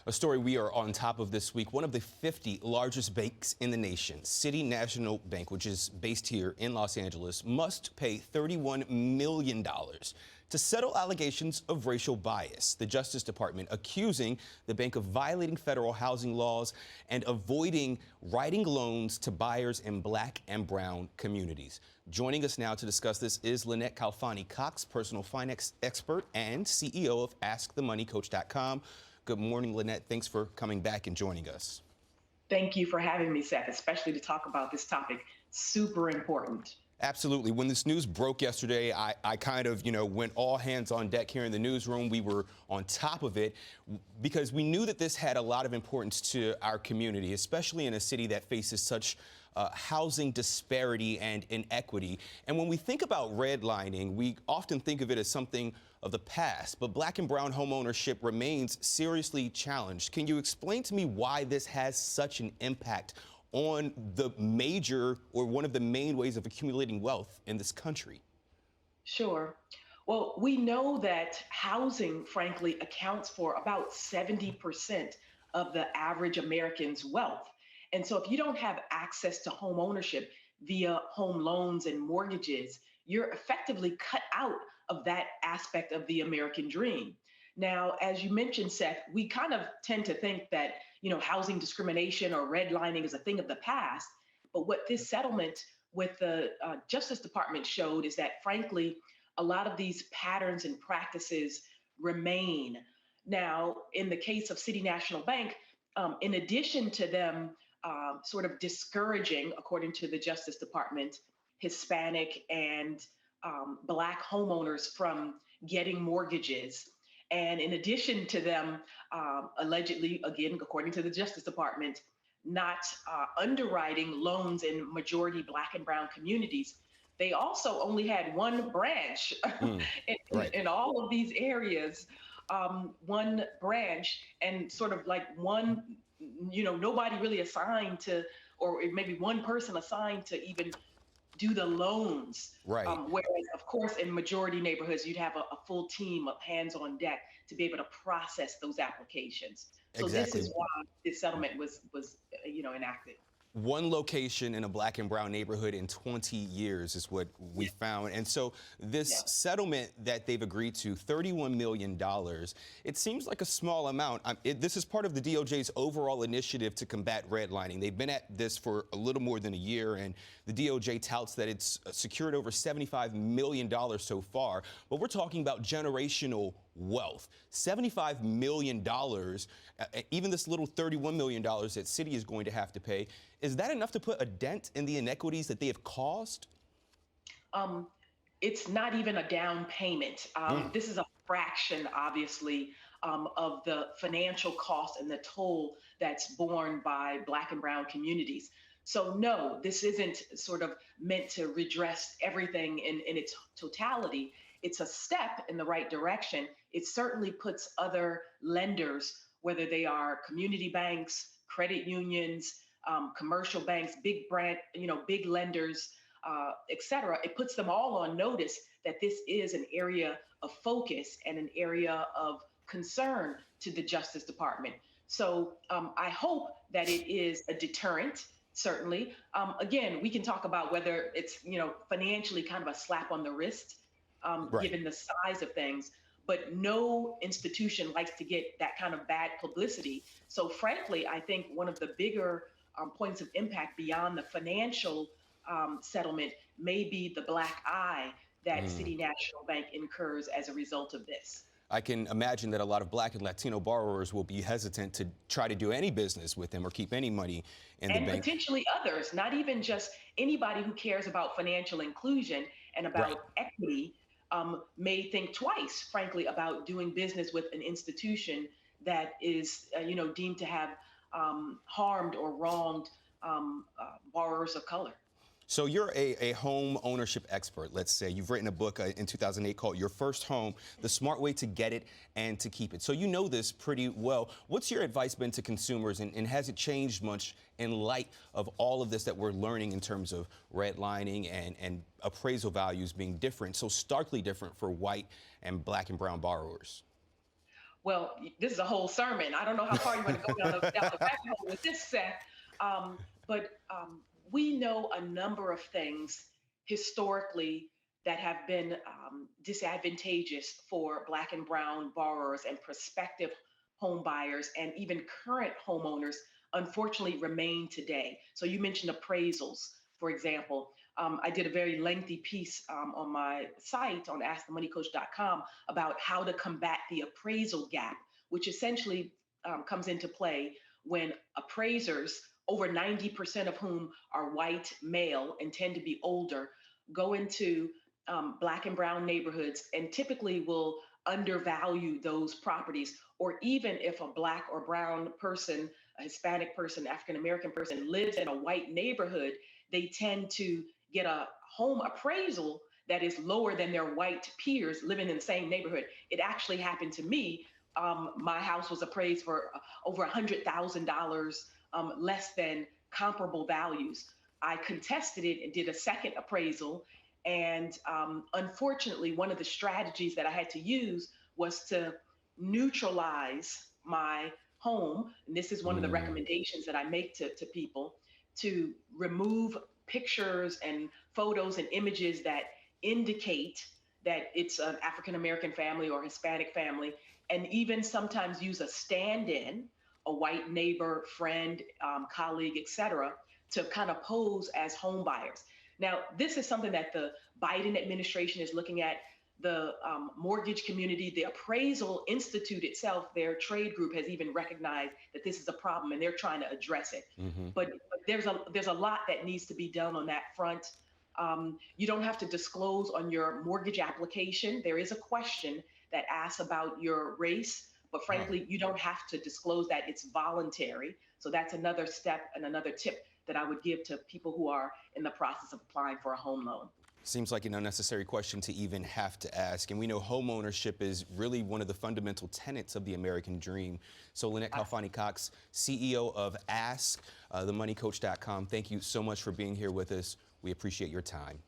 A story we are on top of this week. One of the 50 largest banks in the nation, City National Bank, which is based here in Los Angeles, must pay $31 million to settle allegations of racial bias. The Justice Department accusing the bank of violating federal housing laws and avoiding writing loans to buyers in black and brown communities. Joining us now to discuss this is Lynette Calfani-Cox, personal finance expert and CEO of AskTheMoneyCoach.com. Good morning, Lynette. Thanks for coming back and joining us. Thank you for having me, Seth, especially to talk about this topic. Super important. Absolutely. When this news broke yesterday, I kind of, went all hands on deck here in the newsroom. We were on top of it because we knew that this had a lot of importance to our community, especially in a city that faces such housing disparity and inequity. And when we think about redlining, we often think of it as something of the past, but black and brown homeownership remains seriously challenged. Can you explain to me why this has such an impact on the major or one of the main ways of accumulating wealth in this country? Sure. Well, we know that housing, frankly, accounts for about 70% of the average American's wealth. And so if you don't have access to home ownership via home loans and mortgages, you're effectively cut out of that aspect of the American dream. Now, as you mentioned, Seth, we kind of tend to think that, housing discrimination or redlining is a thing of the past. But what this settlement with the Justice Department showed is that, frankly, a lot of these patterns and practices remain. Now, in the case of City National Bank, in addition to them sort of discouraging, according to the Justice Department, Hispanic and Black homeowners from getting mortgages, and in addition to them, allegedly, again, according to the Justice Department, not underwriting loans in majority Black and brown communities, they also only had one branch in all of these areas, one branch, and sort of like one, nobody really assigned to, or maybe one person assigned to even do the loans. Right. Whereas, of course, in majority neighborhoods, you'd have a full team of hands on deck to be able to process those applications. So Exactly. This is why this settlement was enacted. One location in a black and brown neighborhood in 20 years is what we found. And so this settlement that they've agreed to, $31 million, it seems like a small amount. This is part of the DOJ's overall initiative to combat redlining. They've been at this for a little more than a year, and the DOJ touts that it's secured over $75 million so far. But we're talking about generational wealth. $75 million, even this little $31 million that City is going to have to pay, is that enough to put a dent in the inequities that they have caused? It's not even a down payment. This is a fraction, obviously, of the financial cost and the toll that's borne by Black and brown communities. So no, this isn't sort of meant to redress everything in its totality. It's a step in the right direction. It certainly puts other lenders, whether they are community banks, credit unions, commercial banks, big lenders, et cetera. It puts them all on notice that this is an area of focus and an area of concern to the Justice Department. So I hope that it is a deterrent. Certainly. Again, we can talk about whether it's, financially kind of a slap on the wrist, given the size of things, but no institution likes to get that kind of bad publicity. So frankly, I think one of the bigger points of impact beyond the financial settlement may be the black eye that City National Bank incurs as a result of this. I can imagine that a lot of Black and Latino borrowers will be hesitant to try to do any business with them or keep any money in the bank. And potentially others, not even just anybody who cares about financial inclusion and about equity, may think twice, frankly, about doing business with an institution that is, deemed to have harmed or wronged borrowers of color. So you're a home ownership expert, let's say. You've written a book in 2008 called Your First Home, The Smart Way to Get It and to Keep It. So you know this pretty well. What's your advice been to consumers, and has it changed much in light of all of this that we're learning in terms of redlining and appraisal values being different, so starkly different for white and Black and brown borrowers? Well, this is a whole sermon. I don't know how far you want to go down the rabbit hole with this, Seth. Um, but we know a number of things historically that have been disadvantageous for Black and Brown borrowers and prospective home buyers and even current homeowners, unfortunately, remain today. So you mentioned appraisals, for example. I did a very lengthy piece on my site on askthemoneycoach.com about how to combat the appraisal gap, which essentially comes into play when appraisers, over 90% of whom are white male and tend to be older, go into Black and Brown neighborhoods and typically will undervalue those properties. Or even if a Black or Brown person, a Hispanic person, African American person lives in a white neighborhood, they tend to get a home appraisal that is lower than their white peers living in the same neighborhood. It actually happened to me. My house was appraised for over $100,000 less than comparable values. I contested it and did a second appraisal. And unfortunately, one of the strategies that I had to use was to neutralize my home. And this is one of the recommendations that I make to people, to remove pictures and photos and images that indicate that it's an African American family or Hispanic family, and even sometimes use a stand in, a white neighbor, friend, colleague, etc., to kind of pose as home buyers. Now, this is something that the Biden administration is looking at. The mortgage community, the Appraisal Institute itself, their trade group has even recognized that this is a problem and they're trying to address it. But there's a lot that needs to be done on that front. You don't have to disclose on your mortgage application. There is a question that asks about your race, but frankly, you don't have to disclose that. It's voluntary. So that's another step and another tip that I would give to people who are in the process of applying for a home loan. Seems like an unnecessary question to even have to ask. And we know home ownership is really one of the fundamental tenets of the American dream. So Lynette Khalfani-Cox, CEO of askthemoneycoach.com, thank you so much for being here with us. We appreciate your time.